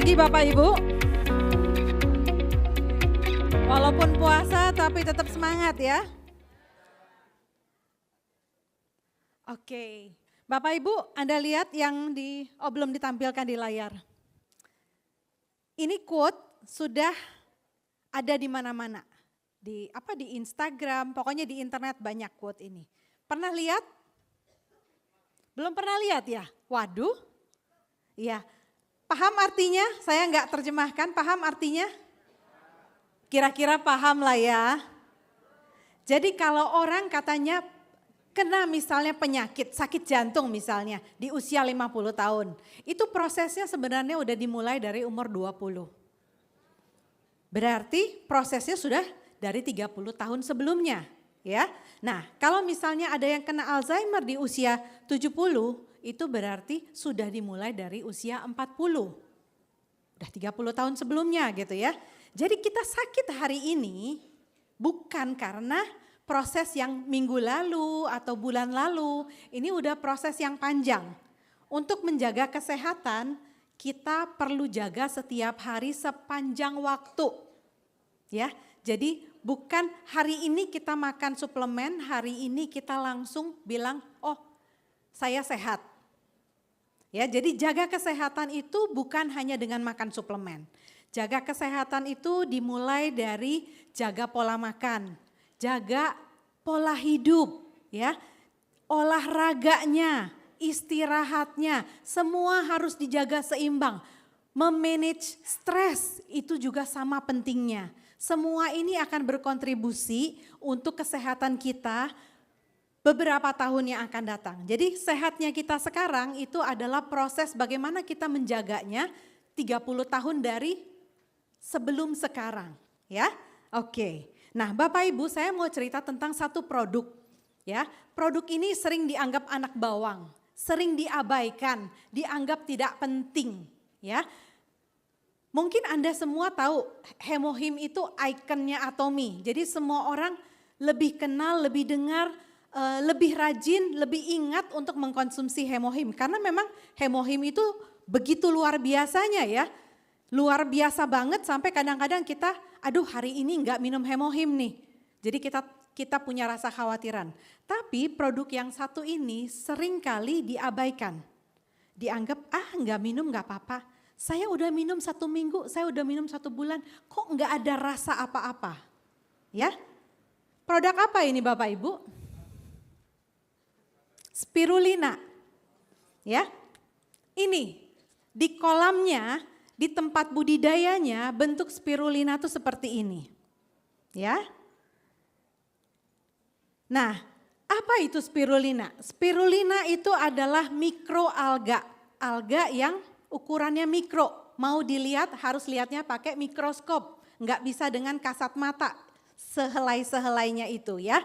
pagi Bapak Ibu. Walaupun puasa tapi tetap semangat ya. Oke, Bapak Ibu Anda lihat yang belum ditampilkan di layar. Ini quote sudah ada di mana-mana. Di Instagram, pokoknya di internet banyak quote ini. Pernah lihat? Belum pernah lihat ya? Waduh. Iya. Paham artinya? Saya nggak terjemahkan, paham artinya? Kira-kira paham lah ya. Jadi kalau orang katanya kena misalnya penyakit, sakit jantung misalnya di usia 50 tahun. Itu prosesnya sebenarnya udah dimulai dari umur 20. Berarti prosesnya sudah dari 30 tahun sebelumnya. Ya. Nah kalau misalnya ada yang kena Alzheimer di usia 70, itu berarti sudah dimulai dari usia 40. Udah 30 tahun sebelumnya gitu ya. Jadi kita sakit hari ini bukan karena proses yang minggu lalu atau bulan lalu. Ini udah proses yang panjang. Untuk menjaga kesehatan kita perlu jaga setiap hari sepanjang waktu. Ya, jadi bukan hari ini kita makan suplemen, hari ini kita langsung bilang, oh saya sehat. Ya, jadi jaga kesehatan itu bukan hanya dengan makan suplemen. Jaga kesehatan itu dimulai dari jaga pola makan, jaga pola hidup, ya, olahraganya, istirahatnya, semua harus dijaga seimbang. Memanage stres itu juga sama pentingnya. Semua ini akan berkontribusi untuk kesehatan kita beberapa tahun yang akan datang. Jadi sehatnya kita sekarang itu adalah proses bagaimana kita menjaganya 30 tahun dari sebelum sekarang. Ya, oke. Nah Bapak Ibu saya mau cerita tentang satu produk. Ya, produk ini sering dianggap anak bawang, sering diabaikan, dianggap tidak penting. Ya, mungkin Anda semua tahu Hemohim itu ikonnya Atomy. Jadi semua orang lebih kenal, lebih dengar, lebih rajin, lebih ingat untuk mengkonsumsi Hemohim. Karena memang Hemohim itu begitu luar biasanya ya. Luar biasa banget sampai kadang-kadang kita, aduh hari ini enggak minum Hemohim nih. Jadi kita punya rasa khawatiran. Tapi produk yang satu ini seringkali diabaikan. Dianggap enggak minum enggak apa-apa. Saya udah minum 1 minggu, saya udah minum 1 bulan, kok enggak ada rasa apa-apa. Ya, produk apa ini Bapak Ibu? Spirulina, ya, ini di kolamnya, di tempat budidayanya bentuk spirulina itu seperti ini, ya. Nah, apa itu spirulina? Spirulina itu adalah mikroalga, alga yang ukurannya mikro. Mau dilihat harus lihatnya pakai mikroskop, nggak bisa dengan kasat mata sehelai-sehelainya itu ya.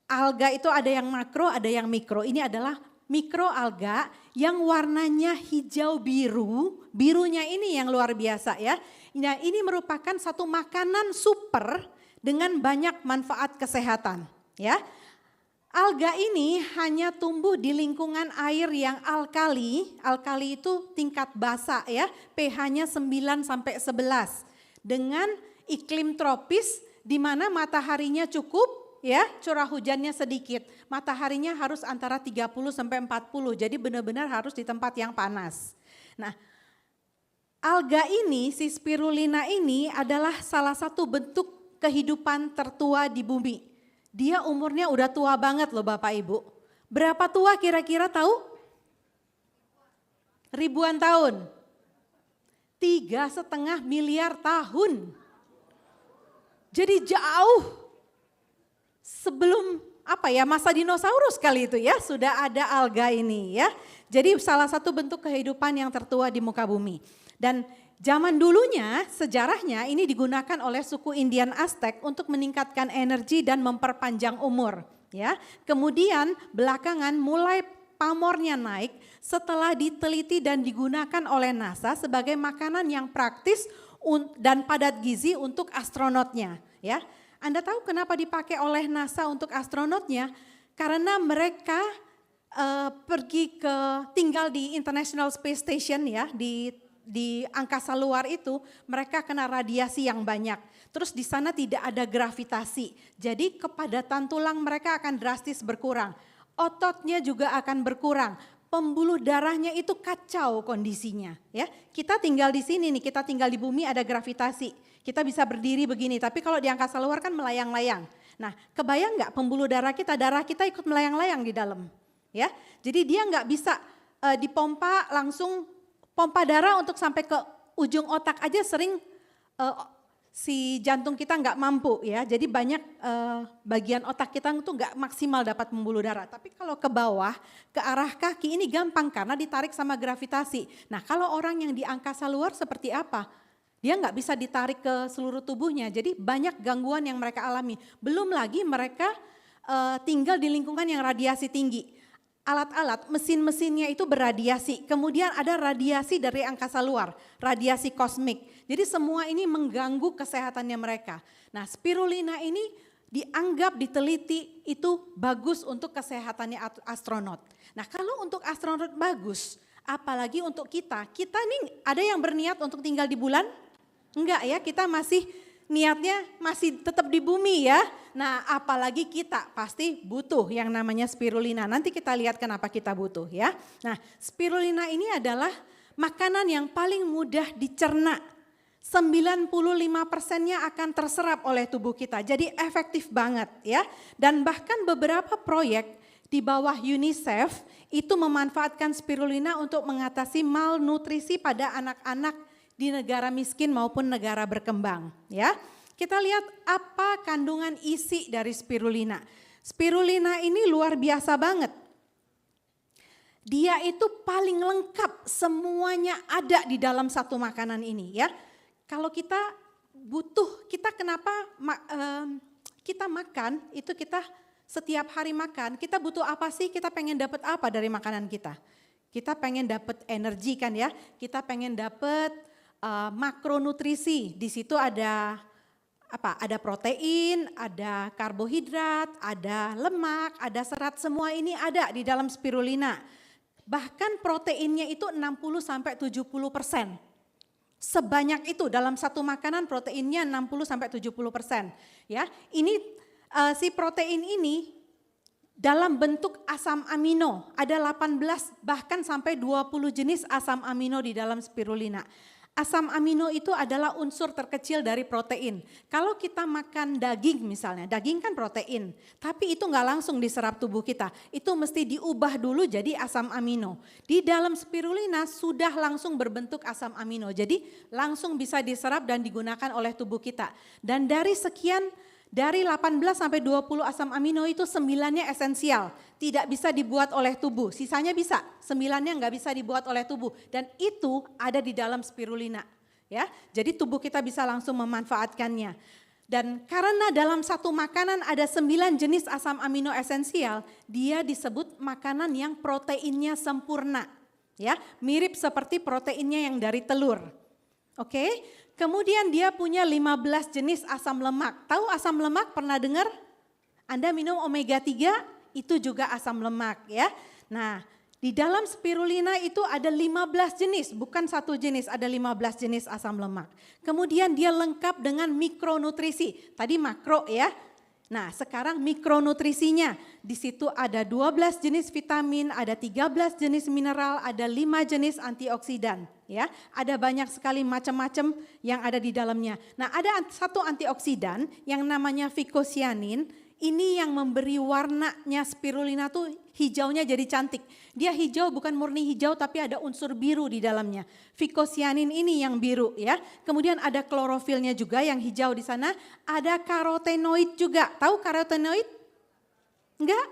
Alga itu ada yang makro, ada yang mikro. Ini adalah mikroalga yang warnanya hijau biru. Birunya ini yang luar biasa ya. Nah, ini merupakan satu makanan super dengan banyak manfaat kesehatan ya. Alga ini hanya tumbuh di lingkungan air yang alkali. Alkali itu tingkat basa ya. pH-nya 9 sampai 11. Dengan iklim tropis di mana mataharinya cukup. Ya, curah hujannya sedikit, mataharinya harus antara 30 sampai 40, jadi benar-benar harus di tempat yang panas. Nah, alga ini, si spirulina ini adalah salah satu bentuk kehidupan tertua di bumi. Dia umurnya udah tua banget loh Bapak Ibu. Berapa tua kira-kira tahu? Ribuan tahun. 3,5 miliar tahun. Jadi jauh. Sebelum masa dinosaurus kali itu ya sudah ada alga ini ya. Jadi salah satu bentuk kehidupan yang tertua di muka bumi. Dan zaman dulunya sejarahnya ini digunakan oleh suku Indian Aztec untuk meningkatkan energi dan memperpanjang umur ya. Kemudian belakangan mulai pamornya naik setelah diteliti dan digunakan oleh NASA sebagai makanan yang praktis dan padat gizi untuk astronotnya ya. Anda tahu kenapa dipakai oleh NASA untuk astronotnya? Karena mereka pergi tinggal di International Space Station ya, di di angkasa luar itu mereka kena radiasi yang banyak. Terus di sana tidak ada gravitasi. Jadi kepadatan tulang mereka akan drastis berkurang. Ototnya juga akan berkurang. Pembuluh darahnya itu kacau kondisinya, ya. Kita tinggal di sini nih, kita tinggal di bumi ada gravitasi. Kita bisa berdiri begini, tapi kalau di angkasa luar kan melayang-layang. Nah, kebayang nggak pembuluh darah kita ikut melayang-layang di dalam, ya. Jadi dia nggak bisa dipompa langsung, pompa darah untuk sampai ke ujung otak aja sering si jantung kita nggak mampu, ya. Jadi banyak bagian otak kita itu nggak maksimal dapat pembuluh darah. Tapi kalau ke bawah, ke arah kaki ini gampang karena ditarik sama gravitasi. Nah, kalau orang yang di angkasa luar seperti apa? Dia nggak bisa ditarik ke seluruh tubuhnya. Jadi banyak gangguan yang mereka alami. Belum lagi mereka tinggal di lingkungan yang radiasi tinggi. Alat-alat, mesin-mesinnya itu berradiasi. Kemudian ada radiasi dari angkasa luar, radiasi kosmik. Jadi semua ini mengganggu kesehatannya mereka. Nah, spirulina ini dianggap, diteliti itu bagus untuk kesehatannya astronot. Nah, kalau untuk astronot bagus, apalagi untuk kita nih ada yang berniat untuk tinggal di bulan? Enggak ya, kita masih niatnya masih tetap di bumi ya. Nah, apalagi kita pasti butuh yang namanya spirulina. Nanti kita lihat kenapa kita butuh ya. Nah, spirulina ini adalah makanan yang paling mudah dicerna. 95%-nya akan terserap oleh tubuh kita. Jadi efektif banget ya. Dan bahkan beberapa proyek di bawah UNICEF itu memanfaatkan spirulina untuk mengatasi malnutrisi pada anak-anak di negara miskin maupun negara berkembang ya. Kita lihat apa kandungan isi dari spirulina. Spirulina ini luar biasa banget. Dia itu paling lengkap, semuanya ada di dalam satu makanan ini ya. Kalau kita butuh, kita kenapa kita makan, itu kita setiap hari makan, kita butuh apa sih? Kita pengen dapat apa dari makanan kita? Kita pengen dapat energi kan ya, kita pengen dapat makronutrisi. Di situ ada apa? Ada protein, ada karbohidrat, ada lemak, ada serat, semua ini ada di dalam spirulina. Bahkan proteinnya itu 60-70%. Sebanyak itu dalam satu makanan proteinnya 60-70%. Ya, ini si protein ini dalam bentuk asam amino, ada 18 bahkan sampai 20 jenis asam amino di dalam spirulina. Asam amino itu adalah unsur terkecil dari protein. Kalau kita makan daging misalnya, daging kan protein, tapi itu nggak langsung diserap tubuh kita. Itu mesti diubah dulu jadi asam amino. Di dalam spirulina sudah langsung berbentuk asam amino, jadi langsung bisa diserap dan digunakan oleh tubuh kita. Dan dari 18-20 asam amino itu 9-nya esensial, tidak bisa dibuat oleh tubuh, sisanya bisa, 9-nya nggak bisa dibuat oleh tubuh dan itu ada di dalam spirulina ya. Jadi tubuh kita bisa langsung memanfaatkannya. Dan karena dalam satu makanan ada 9 jenis asam amino esensial, dia disebut makanan yang proteinnya sempurna ya, mirip seperti proteinnya yang dari telur. Oke. Kemudian dia punya 15 jenis asam lemak. Tahu asam lemak, pernah dengar? Anda minum omega 3 itu juga asam lemak ya. Nah, di dalam spirulina itu ada 15 jenis, bukan satu jenis, ada 15 jenis asam lemak. Kemudian dia lengkap dengan mikronutrisi. Tadi makro ya. Nah, sekarang mikronutrisinya. Di situ ada 12 jenis vitamin, ada 13 jenis mineral, ada 5 jenis antioksidan, ya. Ada banyak sekali macam-macam yang ada di dalamnya. Nah, ada satu antioksidan yang namanya vicocyanin. Ini yang memberi warnanya spirulina tuh hijaunya jadi cantik. Dia hijau bukan murni hijau tapi ada unsur biru di dalamnya. Vicocyanin ini yang biru ya. Kemudian ada klorofilnya juga yang hijau di sana. Ada karotenoid juga. Tahu karotenoid? Enggak?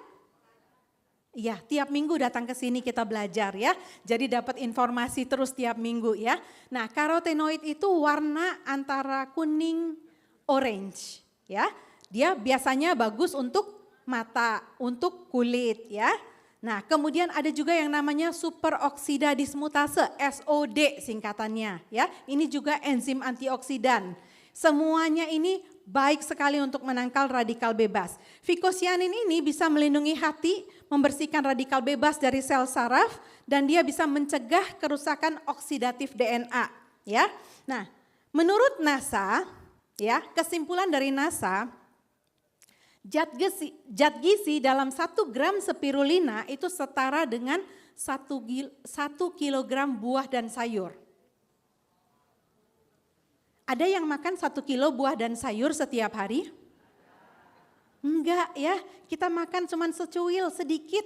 Ya, tiap minggu datang ke sini kita belajar ya. Jadi dapat informasi terus tiap minggu ya. Nah, karotenoid itu warna antara kuning orange ya. Dia biasanya bagus untuk mata, untuk kulit ya. Nah, kemudian ada juga yang namanya superoksida dismutase, SOD singkatannya ya. Ini juga enzim antioksidan. Semuanya ini baik sekali untuk menangkal radikal bebas. Vicocyanin ini bisa melindungi hati, membersihkan radikal bebas dari sel saraf, dan dia bisa mencegah kerusakan oksidatif DNA. Ya, nah, menurut NASA, ya kesimpulan dari NASA, zat gizi dalam 1 gram spirulina itu setara dengan 1 kilogram buah dan sayur. Ada yang makan 1 kilo buah dan sayur setiap hari? Enggak ya, kita makan cuma secuil, sedikit.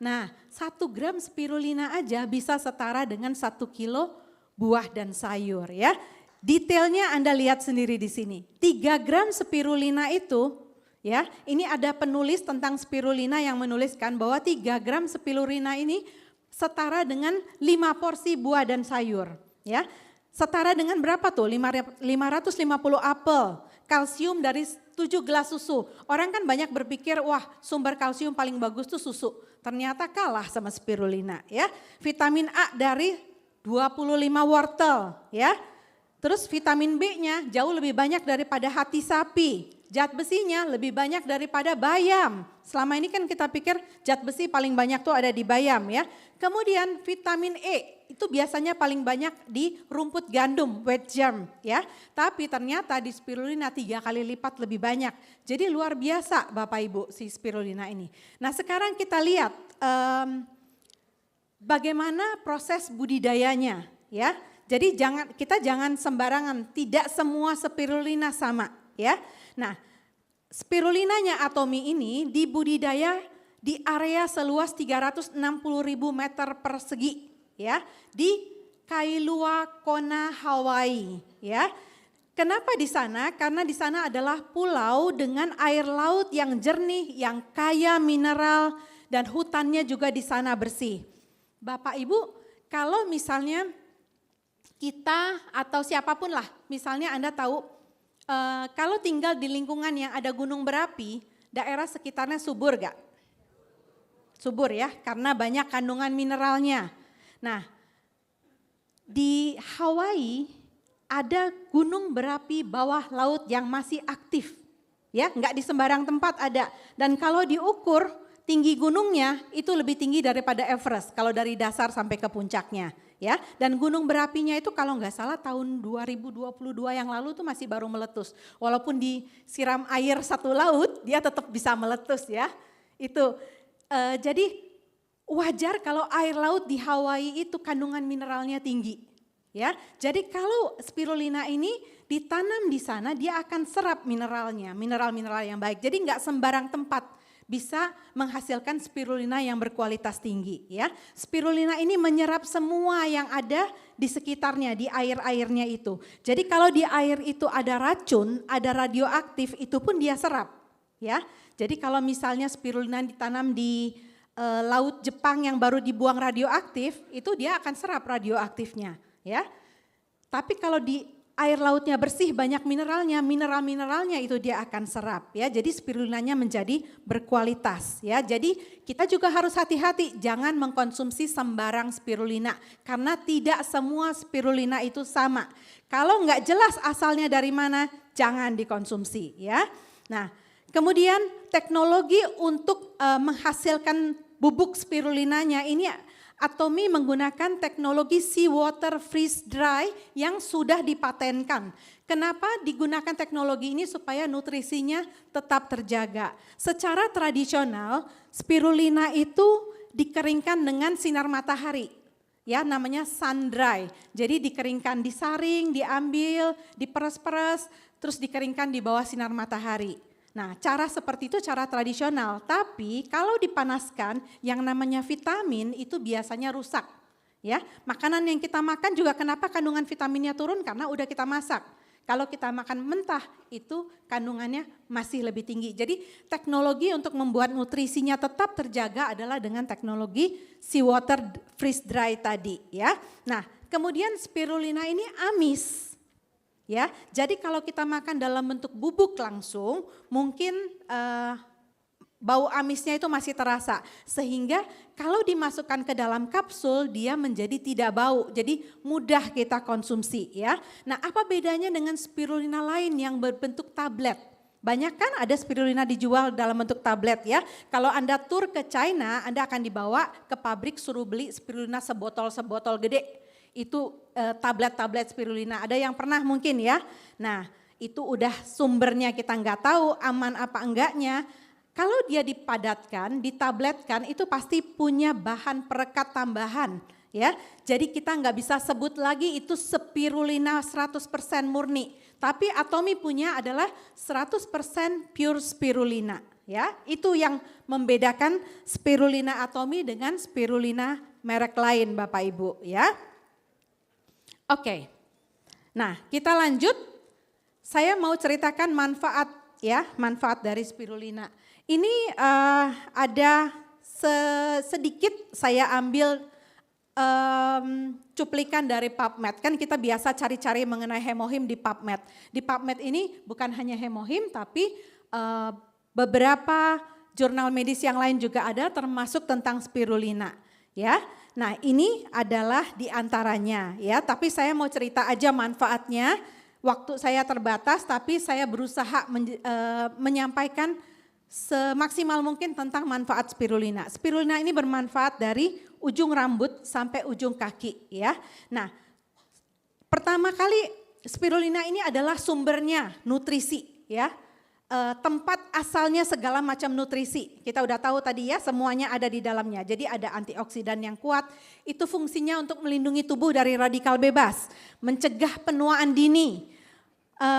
Nah, 1 gram spirulina aja bisa setara dengan 1 kilo buah dan sayur ya. Detailnya Anda lihat sendiri di sini. 3 gram spirulina itu, ya, ini ada penulis tentang spirulina yang menuliskan bahwa 3 gram spirulina ini setara dengan 5 porsi buah dan sayur, ya. Setara dengan berapa tuh? 550 apel, kalsium dari 7 gelas susu. Orang kan banyak berpikir, wah sumber kalsium paling bagus tuh susu. Ternyata kalah sama spirulina ya. Vitamin A dari 25 wortel ya. Terus vitamin B-nya jauh lebih banyak daripada hati sapi. Zat besinya lebih banyak daripada bayam. Selama ini kan kita pikir zat besi paling banyak tuh ada di bayam ya. Kemudian vitamin E itu biasanya paling banyak di rumput gandum, wheat germ ya. Tapi ternyata di spirulina 3 kali lipat lebih banyak. Jadi luar biasa Bapak Ibu si spirulina ini. Nah sekarang kita lihat bagaimana proses budidayanya ya. Jadi kita jangan sembarangan, tidak semua spirulina sama ya. Nah, spirulinanya Atomy ini dibudidaya di area seluas 360.000 meter persegi ya, di Kailua Kona, Hawaii ya. Kenapa di sana? Karena di sana adalah pulau dengan air laut yang jernih, yang kaya mineral dan hutannya juga di sana bersih. Bapak Ibu, kalau misalnya kita atau siapapun lah, misalnya Anda tahu kalau tinggal di lingkungan yang ada gunung berapi, daerah sekitarnya subur gak? Subur ya, karena banyak kandungan mineralnya. Nah, di Hawaii ada gunung berapi bawah laut yang masih aktif. Ya, nggak di sembarang tempat ada. Dan kalau diukur tinggi gunungnya itu lebih tinggi daripada Everest kalau dari dasar sampai ke puncaknya. Ya, dan gunung berapinya itu kalau nggak salah tahun 2022 yang lalu tuh masih baru meletus. Walaupun disiram air satu laut, dia tetap bisa meletus ya. Itu jadi wajar kalau air laut di Hawaii itu kandungan mineralnya tinggi. Ya, jadi kalau spirulina ini ditanam di sana, dia akan serap mineralnya, mineral-mineral yang baik. Jadi nggak sembarang tempat bisa menghasilkan spirulina yang berkualitas tinggi ya. Spirulina ini menyerap semua yang ada di sekitarnya, di air-airnya itu. Jadi kalau di air itu ada racun, ada radioaktif, itu pun dia serap ya. Jadi kalau misalnya spirulina ditanam di laut Jepang yang baru dibuang radioaktif, itu dia akan serap radioaktifnya ya. Tapi kalau di air lautnya bersih, banyak mineralnya, mineral-mineralnya itu dia akan serap ya. Jadi spirulinanya menjadi berkualitas ya. Jadi kita juga harus hati-hati, jangan mengkonsumsi sembarang spirulina karena tidak semua spirulina itu sama. Kalau nggak jelas asalnya dari mana, jangan dikonsumsi ya. Nah, kemudian teknologi untuk menghasilkan bubuk spirulinanya ini Atomy menggunakan teknologi seawater freeze dry yang sudah dipatenkan. Kenapa digunakan teknologi ini? Supaya nutrisinya tetap terjaga. Secara tradisional spirulina itu dikeringkan dengan sinar matahari. Ya, namanya sun dry. Jadi dikeringkan, disaring, diambil, diperes-peres, terus dikeringkan di bawah sinar matahari. Nah, cara seperti itu cara tradisional, tapi kalau dipanaskan yang namanya vitamin itu biasanya rusak. Ya, makanan yang kita makan juga kenapa kandungan vitaminnya turun? Karena udah kita masak. Kalau kita makan mentah itu kandungannya masih lebih tinggi. Jadi teknologi untuk membuat nutrisinya tetap terjaga adalah dengan teknologi seawater freeze dry tadi ya. Nah, kemudian spirulina ini amis. Ya, jadi kalau kita makan dalam bentuk bubuk langsung, mungkin bau amisnya itu masih terasa. Sehingga kalau dimasukkan ke dalam kapsul dia menjadi tidak bau. Jadi mudah kita konsumsi ya. Nah, apa bedanya dengan spirulina lain yang berbentuk tablet? Banyak kan ada spirulina dijual dalam bentuk tablet ya. Kalau Anda tur ke China, Anda akan dibawa ke pabrik suruh beli spirulina sebotol gede. Itu tablet-tablet spirulina. Ada yang pernah mungkin ya. Nah, itu udah sumbernya kita nggak tahu aman apa enggaknya. Kalau dia dipadatkan, ditabletkan itu pasti punya bahan perekat tambahan ya. Jadi kita nggak bisa sebut lagi itu spirulina 100% murni. Tapi Atomy punya adalah 100% pure spirulina ya. Itu yang membedakan spirulina Atomy dengan spirulina merek lain Bapak Ibu ya. Oke. Nah, kita lanjut. Saya mau ceritakan manfaat ya, manfaat dari spirulina. Ini ada sedikit saya ambil cuplikan dari PubMed. Kan kita biasa cari-cari mengenai hemohim di PubMed. Di PubMed ini bukan hanya hemohim tapi beberapa jurnal medis yang lain juga ada termasuk tentang spirulina ya. Nah, ini adalah di antaranya ya, tapi saya mau cerita aja manfaatnya. Waktu saya terbatas tapi saya berusaha menyampaikan semaksimal mungkin tentang manfaat spirulina. Spirulina ini bermanfaat dari ujung rambut sampai ujung kaki ya. Nah, pertama kali spirulina ini adalah sumbernya nutrisi ya. Tempat asalnya segala macam nutrisi. Kita udah tahu tadi ya, semuanya ada di dalamnya. Jadi ada antioksidan yang kuat, itu fungsinya untuk melindungi tubuh dari radikal bebas, mencegah penuaan dini,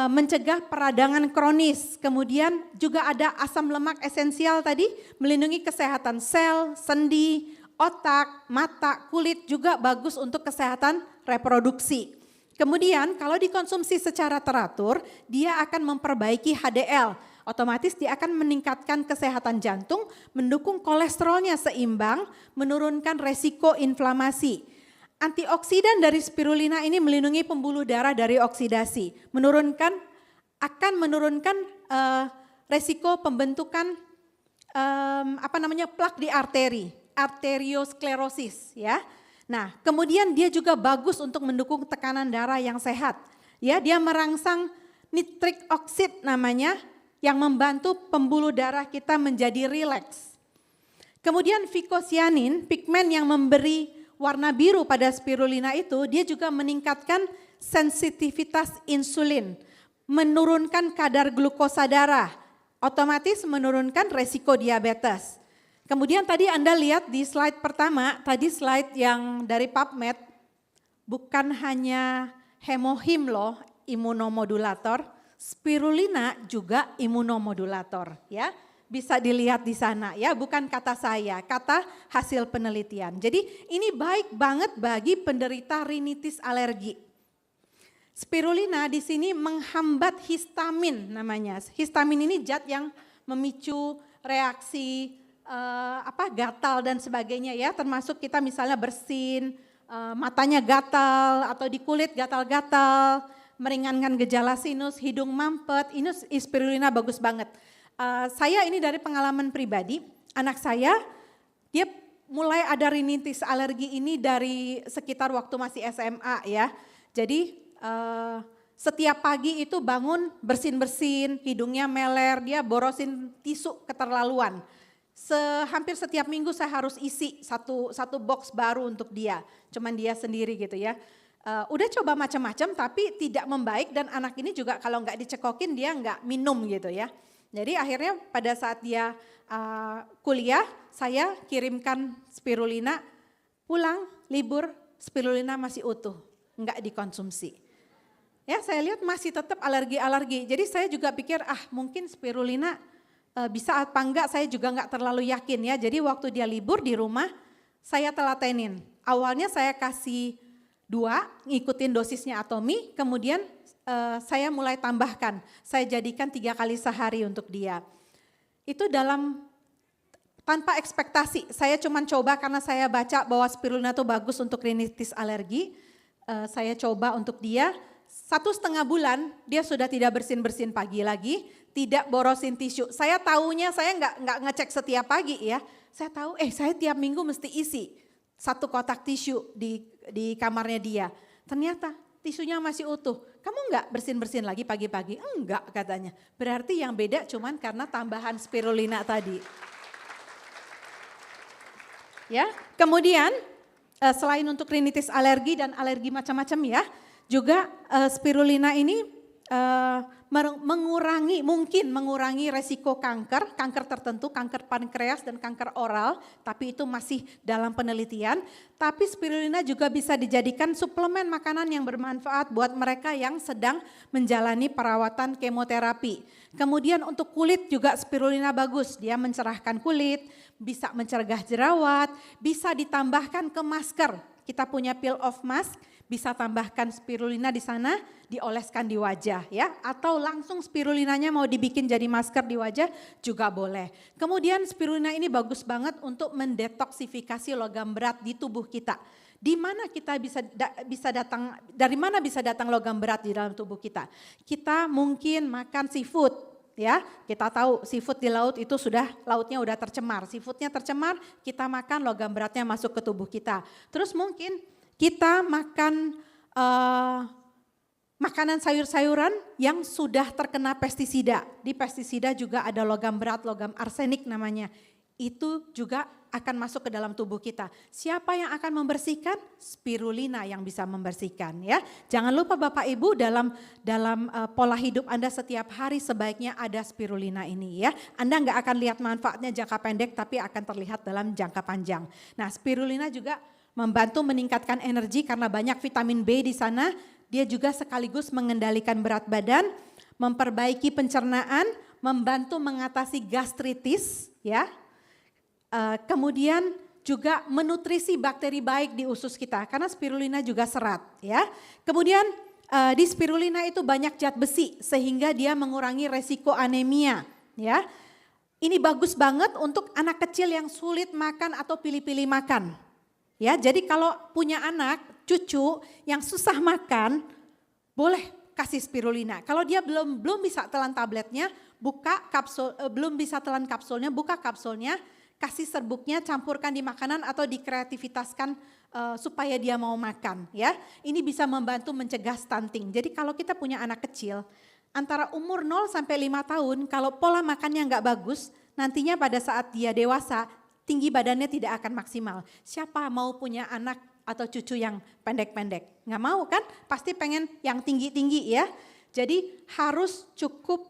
mencegah peradangan kronis. Kemudian juga ada asam lemak esensial tadi, melindungi kesehatan sel, sendi, otak, mata, kulit, juga bagus untuk kesehatan reproduksi. Kemudian kalau dikonsumsi secara teratur, dia akan memperbaiki HDL. Otomatis dia akan meningkatkan kesehatan jantung, mendukung kolesterolnya seimbang, menurunkan resiko inflamasi. Antioksidan dari spirulina ini melindungi pembuluh darah dari oksidasi, akan menurunkan resiko pembentukan plak di arteri, arteriosklerosis ya. Nah, kemudian dia juga bagus untuk mendukung tekanan darah yang sehat. Ya, dia merangsang nitric oxide namanya yang membantu pembuluh darah kita menjadi rileks. Kemudian vicocyanin, pigmen yang memberi warna biru pada spirulina itu, dia juga meningkatkan sensitivitas insulin, menurunkan kadar glukosa darah, otomatis menurunkan resiko diabetes. Kemudian tadi Anda lihat di slide pertama, tadi slide yang dari PubMed, bukan hanya hemohim loh imunomodulator, spirulina juga imunomodulator ya. Bisa dilihat di sana ya, bukan kata saya, kata hasil penelitian. Jadi ini baik banget bagi penderita rinitis alergi. Spirulina di sini menghambat histamin namanya. Histamin ini zat yang memicu reaksi gatal dan sebagainya ya, termasuk kita misalnya bersin, matanya gatal atau di kulit gatal-gatal, meringankan gejala sinus, hidung mampet, ini spirulina bagus banget. Saya ini dari pengalaman pribadi, anak saya dia mulai ada rinitis alergi ini dari sekitar waktu masih SMA ya. Jadi setiap pagi itu bangun bersin-bersin, hidungnya meler, dia borosin tisu keterlaluan. Hampir setiap minggu saya harus isi satu box baru untuk dia, cuman dia sendiri gitu ya. Udah coba macam-macam tapi tidak membaik dan anak ini juga kalau nggak dicekokin dia nggak minum gitu ya. Jadi akhirnya pada saat dia kuliah saya kirimkan spirulina, pulang libur spirulina masih utuh, nggak dikonsumsi. Ya saya lihat masih tetap alergi-alergi, jadi saya juga pikir mungkin spirulina bisa apa enggak saya juga enggak terlalu yakin ya. Jadi waktu dia libur di rumah saya telatenin. Awalnya saya kasih 2, ngikutin dosisnya Atomy, kemudian saya mulai tambahkan. Saya jadikan 3 kali sehari untuk dia. Itu tanpa ekspektasi, saya cuma coba karena saya baca bahwa spirulina itu bagus untuk rinitis alergi. Saya coba untuk dia, 1,5 bulan dia sudah tidak bersin-bersin pagi lagi, tidak borosin tisu. Saya taunya saya nggak ngecek setiap pagi ya. Saya tahu saya tiap minggu mesti isi 1 kotak tisu di kamarnya dia. Ternyata tisunya masih utuh. Kamu nggak bersin-bersin lagi pagi-pagi? Enggak katanya. Berarti yang beda cuman karena tambahan spirulina tadi. Ya, kemudian selain untuk rinitis alergi dan alergi macam-macam ya, juga spirulina ini mungkin mengurangi resiko kanker tertentu, kanker pankreas dan kanker oral, tapi itu masih dalam penelitian. Tapi spirulina juga bisa dijadikan suplemen makanan yang bermanfaat buat mereka yang sedang menjalani perawatan kemoterapi. Kemudian untuk kulit juga spirulina bagus, dia mencerahkan kulit, bisa mencegah jerawat, bisa ditambahkan ke masker. Kita punya peel off mask, bisa tambahkan spirulina di sana, dioleskan di wajah ya, atau langsung spirulinanya mau dibikin jadi masker di wajah juga boleh. Kemudian spirulina ini bagus banget untuk mendetoksifikasi logam berat di tubuh kita. Di mana kita dari mana bisa datang logam berat di dalam tubuh kita? Kita mungkin makan seafood. Ya, kita tahu seafood di laut itu lautnya udah tercemar. Seafoodnya tercemar, kita makan logam beratnya masuk ke tubuh kita. Terus mungkin kita makan makanan sayur-sayuran yang sudah terkena pestisida. Di pestisida juga ada logam berat, logam arsenik namanya. Itu juga akan masuk ke dalam tubuh kita. Siapa yang akan membersihkan? Spirulina yang bisa membersihkan ya. Jangan lupa Bapak Ibu dalam pola hidup Anda setiap hari sebaiknya ada spirulina ini ya. Anda nggak akan lihat manfaatnya jangka pendek tapi akan terlihat dalam jangka panjang. Nah, spirulina juga membantu meningkatkan energi karena banyak vitamin B di sana. Dia juga sekaligus mengendalikan berat badan, memperbaiki pencernaan, membantu mengatasi gastritis ya. Kemudian juga menutrisi bakteri baik di usus kita karena spirulina juga serat ya. Kemudian di spirulina itu banyak zat besi sehingga dia mengurangi resiko anemia ya. Ini bagus banget untuk anak kecil yang sulit makan atau pilih-pilih makan. Ya, jadi kalau punya anak, cucu yang susah makan, boleh kasih spirulina. Kalau dia belum bisa telan tabletnya, belum bisa telan kapsulnya, buka kapsulnya, kasih serbuknya, campurkan di makanan atau dikreativitaskan supaya dia mau makan. Ya, ini bisa membantu mencegah stunting. Jadi kalau kita punya anak kecil, antara umur 0 sampai 5 tahun, kalau pola makannya nggak bagus, nantinya pada saat dia dewasa, tinggi badannya tidak akan maksimal. Siapa mau punya anak atau cucu yang pendek-pendek? Nggak mau kan? Pasti pengen yang tinggi-tinggi ya. Jadi harus cukup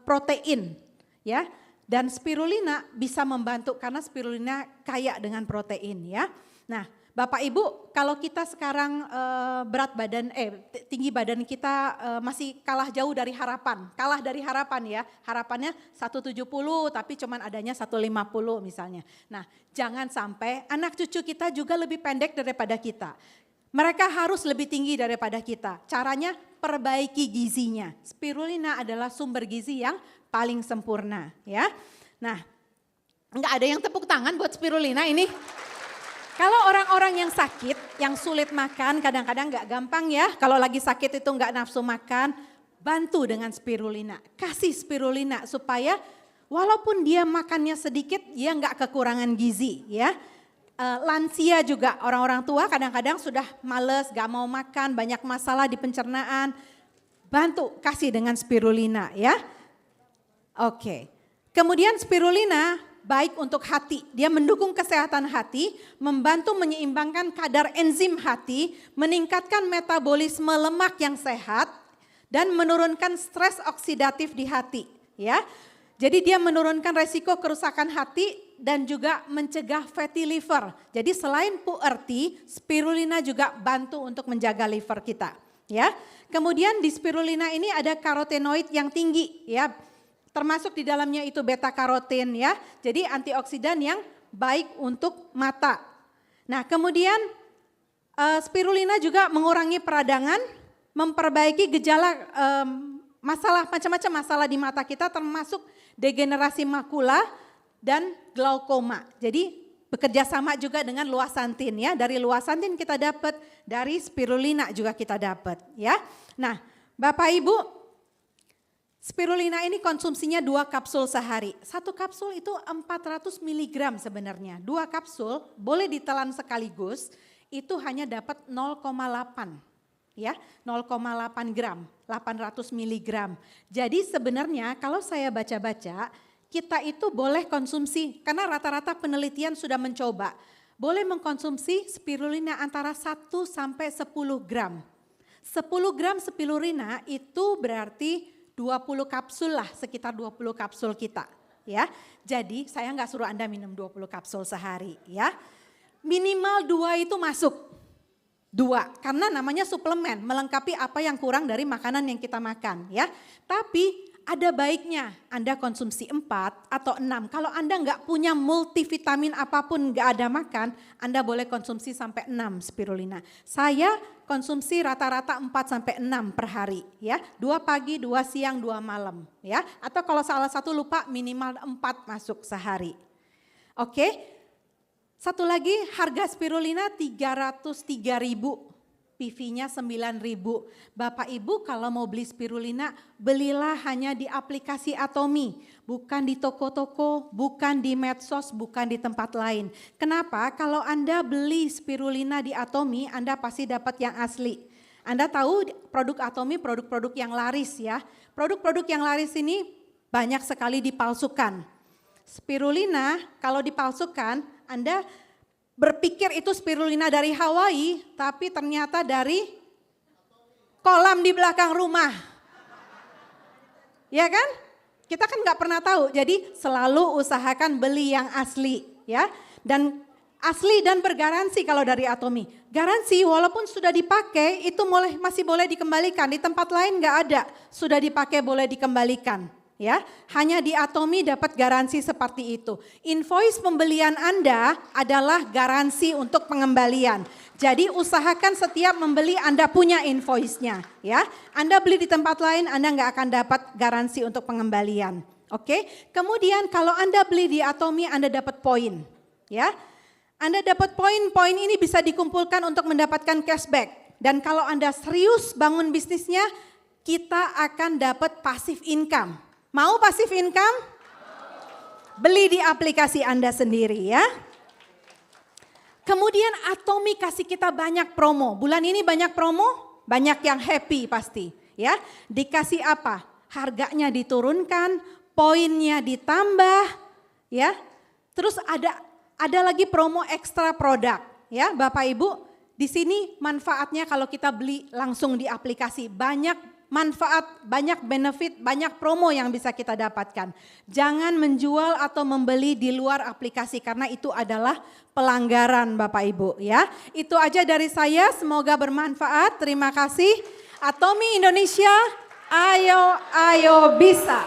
protein ya. Dan spirulina bisa membantu karena spirulina kaya dengan protein ya. Nah, Bapak Ibu, kalau kita sekarang tinggi badan kita masih kalah jauh dari harapan. Kalah dari harapan ya. Harapannya 170 tapi cuman adanya 150 misalnya. Nah, jangan sampai anak cucu kita juga lebih pendek daripada kita. Mereka harus lebih tinggi daripada kita. Caranya perbaiki gizinya. Spirulina adalah sumber gizi yang paling sempurna ya. Nah, enggak ada yang tepuk tangan buat spirulina ini. Kalau orang-orang yang sakit, yang sulit makan, kadang-kadang nggak gampang ya. Kalau lagi sakit itu nggak nafsu makan, bantu dengan spirulina. Kasih spirulina supaya walaupun dia makannya sedikit, dia nggak kekurangan gizi ya. Lansia juga, orang-orang tua kadang-kadang sudah males, nggak mau makan, banyak masalah di pencernaan. Bantu kasih dengan spirulina ya. Oke, kemudian spirulina baik untuk hati, dia mendukung kesehatan hati, membantu menyeimbangkan kadar enzim hati, meningkatkan metabolisme lemak yang sehat, dan menurunkan stres oksidatif di hati. Ya, jadi dia menurunkan resiko kerusakan hati dan juga mencegah fatty liver. Jadi selain puerty, spirulina juga bantu untuk menjaga liver kita. Ya, kemudian di spirulina ini ada karotenoid yang tinggi, ya. Termasuk di dalamnya itu beta karotin ya. Jadi antioksidan yang baik untuk mata. Nah, kemudian spirulina juga mengurangi peradangan, memperbaiki gejala masalah macam-macam masalah di mata kita termasuk degenerasi makula dan glaukoma. Jadi bekerja sama juga dengan luasantin ya. Dari luasantin kita dapat, dari spirulina juga kita dapat ya. Nah, Bapak Ibu, Spirulina ini konsumsinya 2 kapsul sehari. 1 kapsul itu 400 mg sebenarnya. 2 kapsul boleh ditelan sekaligus, itu hanya dapat 0,8 ya, 0,8 gram, 800 mg. Jadi sebenarnya kalau saya baca-baca, kita itu boleh konsumsi, karena rata-rata penelitian sudah mencoba, boleh mengkonsumsi spirulina antara 1 sampai 10 gram. 10 gram spirulina itu berarti 20 kapsul lah, sekitar 20 kapsul kita ya. Jadi saya nggak suruh Anda minum 20 kapsul sehari ya. Minimal 2 itu masuk. 2, karena namanya suplemen, melengkapi apa yang kurang dari makanan yang kita makan ya. Tapi ada baiknya Anda konsumsi 4 atau 6. Kalau Anda nggak punya multivitamin apapun, nggak ada makan, Anda boleh konsumsi sampai 6 spirulina. Saya konsumsi rata-rata 4 sampai 6 per hari ya. 2 pagi, 2 siang, 2 malam ya. Atau kalau salah satu lupa minimal 4 masuk sehari. Oke. Satu lagi, harga spirulina 303.000. PV-nya 9.000. Bapak Ibu kalau mau beli spirulina, belilah hanya di aplikasi Atomy, bukan di toko-toko, bukan di medsos, bukan di tempat lain. Kenapa? Kalau Anda beli spirulina di Atomy, Anda pasti dapat yang asli. Anda tahu produk Atomy produk-produk yang laris ya. Produk-produk yang laris ini banyak sekali dipalsukan. Spirulina kalau dipalsukan, Anda berpikir itu spirulina dari Hawaii, tapi ternyata dari kolam di belakang rumah. Ya kan? Kita kan nggak pernah tahu, jadi selalu usahakan beli yang asli ya. Dan asli dan bergaransi kalau dari Atomy. Garansi walaupun sudah dipakai itu masih boleh dikembalikan, di tempat lain nggak ada, sudah dipakai boleh dikembalikan. Ya, hanya di Atomy dapat garansi seperti itu. Invoice pembelian Anda adalah garansi untuk pengembalian. Jadi usahakan setiap membeli Anda punya invoice-nya. Ya, Anda beli di tempat lain Anda nggak akan dapat garansi untuk pengembalian. Oke, kemudian kalau Anda beli di Atomy Anda dapat poin. Ya, Anda dapat poin ini bisa dikumpulkan untuk mendapatkan cashback. Dan kalau Anda serius bangun bisnisnya, kita akan dapat passive income. Mau passive income? Beli di aplikasi Anda sendiri ya. Kemudian Atomy kasih kita banyak promo. Bulan ini banyak promo, banyak yang happy pasti ya. Dikasih apa? Harganya diturunkan, poinnya ditambah ya. Terus ada lagi promo ekstra produk ya. Bapak Ibu, di sini manfaatnya kalau kita beli langsung di aplikasi, banyak manfaat, banyak benefit, banyak promo yang bisa kita dapatkan. Jangan menjual atau membeli di luar aplikasi karena itu adalah pelanggaran Bapak Ibu ya. Itu aja dari saya, semoga bermanfaat. Terima kasih. Atomy Indonesia, ayo bisa.